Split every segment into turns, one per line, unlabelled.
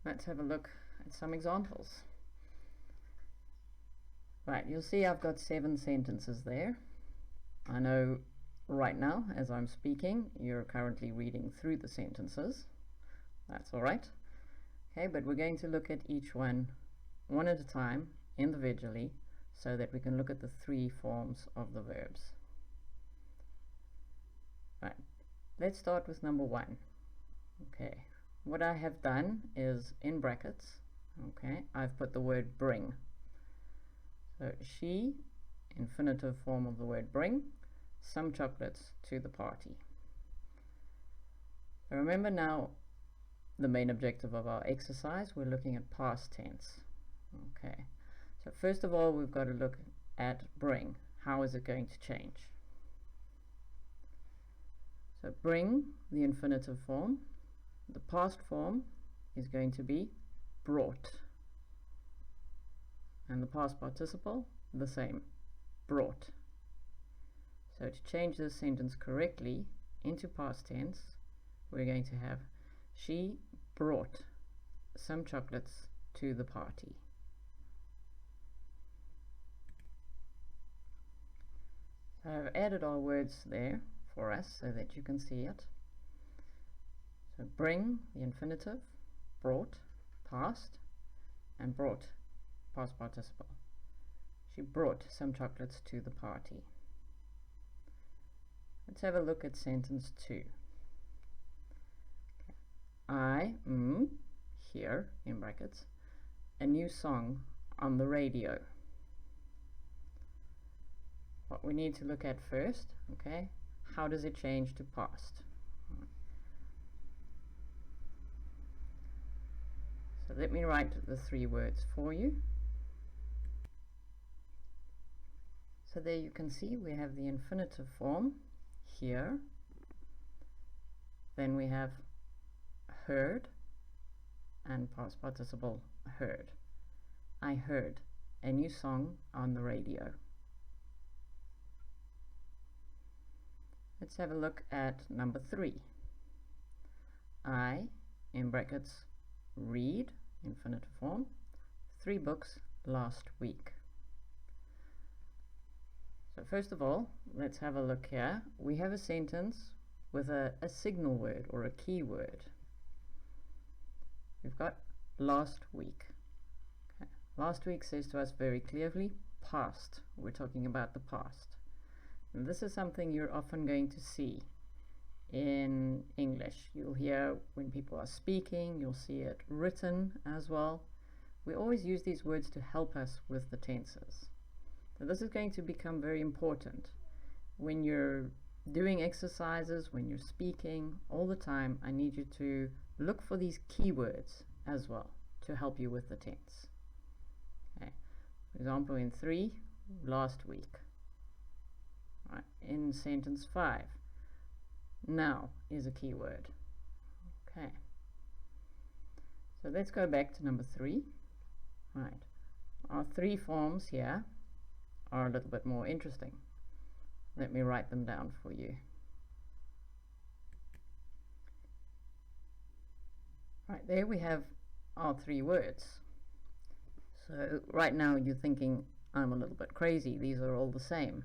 Let's have a look at some examples. Right, you'll see I've got 7 sentences there. I know right now, as I'm speaking, you're currently reading through the sentences. That's alright. Okay, but we're going to look at each one at a time, individually, so that we can look at the 3 forms of the verbs. Right, let's start with number 1. Okay, what I have done is in brackets, okay, I've put the word bring. So she, infinitive form of the word bring, some chocolates to the party. So remember now the main objective of our exercise, we're looking at past tense. Okay, so first of all we've got to look at bring. How is it going to change? So bring, the infinitive form, the past form is going to be brought, and the past participle the same, brought. So to change this sentence correctly into past tense, we're going to have she brought some chocolates to the party. So I've added our words there for us so that you can see it. So bring, the infinitive, brought, past, and brought, past participle. She brought some chocolates to the party. Let's have a look at sentence 2. Okay. I hear, in brackets, a new song on the radio. What we need to look at first, okay, how does it change to past? So let me write the 3 words for you. So there you can see we have the infinitive form here, then we have heard and past participle heard. I heard a new song on the radio. Let's have a look at number 3. I, in brackets, read, infinitive form, 3 books last week. So first of all, let's have a look here. We have a sentence with a signal word or a key word. We've got last week. Okay. Last week says to us very clearly past. We're talking about the past. And this is something you're often going to see in English. You'll hear when people are speaking, you'll see it written as well. We always use these words to help us with the tenses. So this is going to become very important when you're doing exercises, when you're speaking all the time. I need you to look for these keywords as well to help you with the tense. Okay. For example, in 3, last week. Right. In sentence 5, now is a keyword. Okay. So let's go back to number 3. Right. Our 3 forms here are a little bit more interesting. Let me write them down for you. Right, there we have our 3 words. So right now you're thinking, I'm a little bit crazy, these are all the same.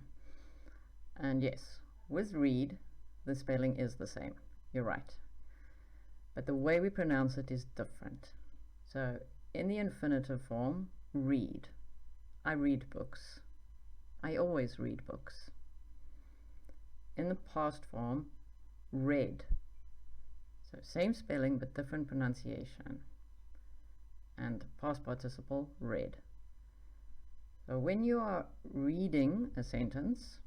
And yes, with read, the spelling is the same. You're right. But the way we pronounce it is different. So in the infinitive form, read. I read books. I always read books. In the past form, read. So same spelling but different pronunciation. And past participle, read. So when you are reading a sentence,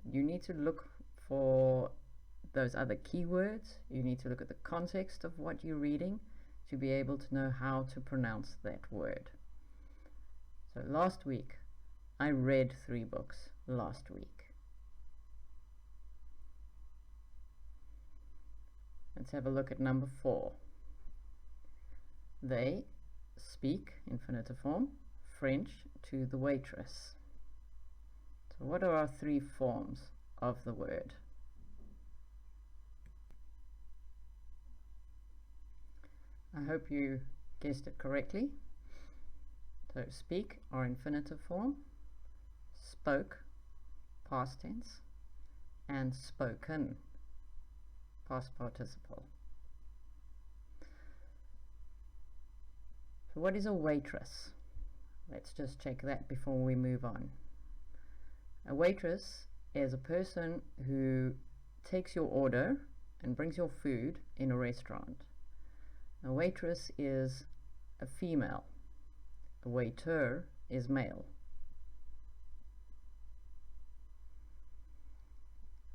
you need to look for those other keywords. You need to look at the context of what you're reading to be able to know how to pronounce that word. So last week, I read 3 books last week. Let's have a look at number 4. They speak, infinitive form, French to the waitress. So what are our 3 forms of the word? I hope you guessed it correctly. So speak, our infinitive form, spoke, past tense, and spoken, past participle. So what is a waitress? Let's just check that before we move on. A waitress is a person who takes your order and brings your food in a restaurant. A waitress is a female. A waiter is male.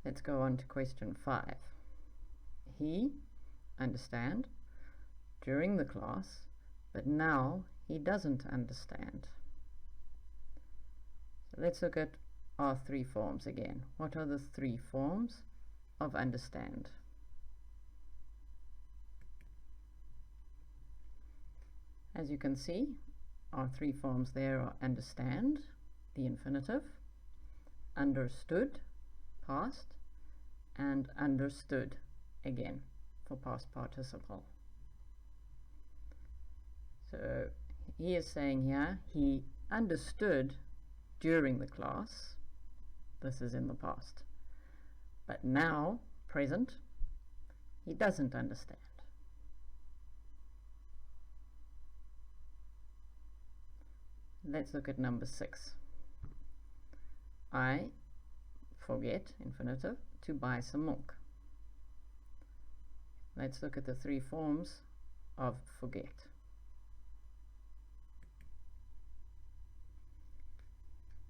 Let's go on to question 5. He understand during the class, but now he doesn't understand. So let's look at our 3 forms again. What are the 3 forms of understand? As you can see, our 3 forms there are understand, the infinitive, understood, past, and understood, again, for past participle. So he is saying here, he understood during the class. This is in the past. But now, present, he doesn't understand. Let's look at number 6. I forget, infinitive, to buy some milk. Let's look at the 3 forms of forget.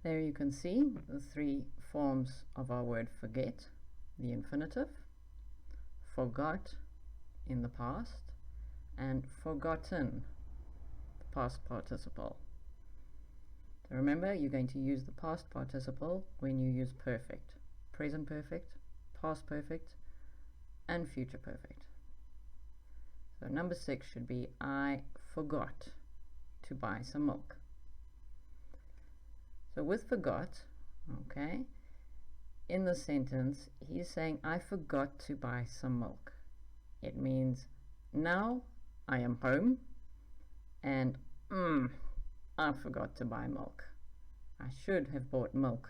There you can see the 3 forms of our word forget. The infinitive, forgot in the past, and forgotten, the past participle. So remember, you're going to use the past participle when you use perfect. Present perfect, past perfect, and future perfect. So number 6 should be, I forgot to buy some milk. So with forgot, okay, in the sentence, he's saying, I forgot to buy some milk. It means, now I am home, and I forgot to buy milk. I should have bought milk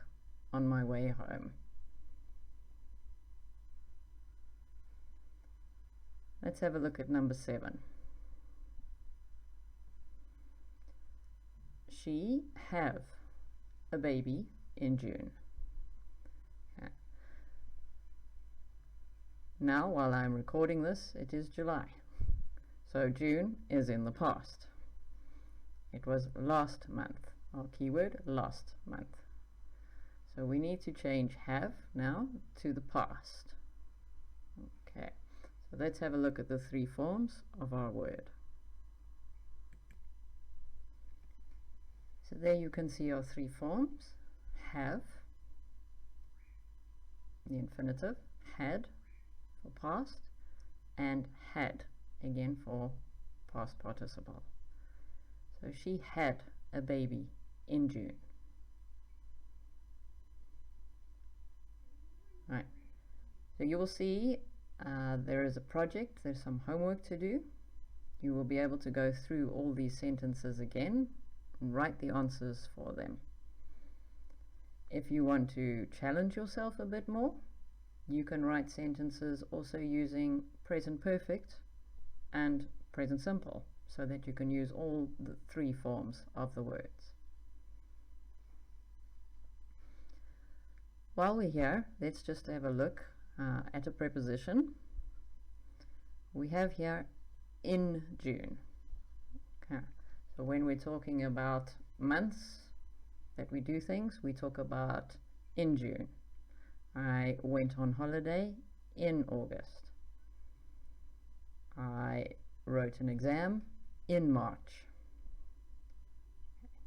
on my way home. Let's have a look at number 7. She have a baby in June. Okay. Now, while I'm recording this, it is July. So June is in the past. It was last month. Our keyword, last month. So we need to change have now to the past. Okay, so let's have a look at the 3 forms of our word. So there you can see our 3 forms. Have, the infinitive, had for past, and had, again for past participle. So she had a baby in June. Right. So you will see there is a project, there's some homework to do. You will be able to go through all these sentences again and write the answers for them. If you want to challenge yourself a bit more, you can write sentences also using present perfect and present simple, so that you can use all the 3 forms of the words. While we're here, let's just have a look at a preposition. We have here in June. Okay. So when we're talking about months that we do things, we talk about in June. I went on holiday in August. I wrote an exam in March.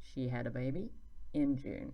She had a baby in June.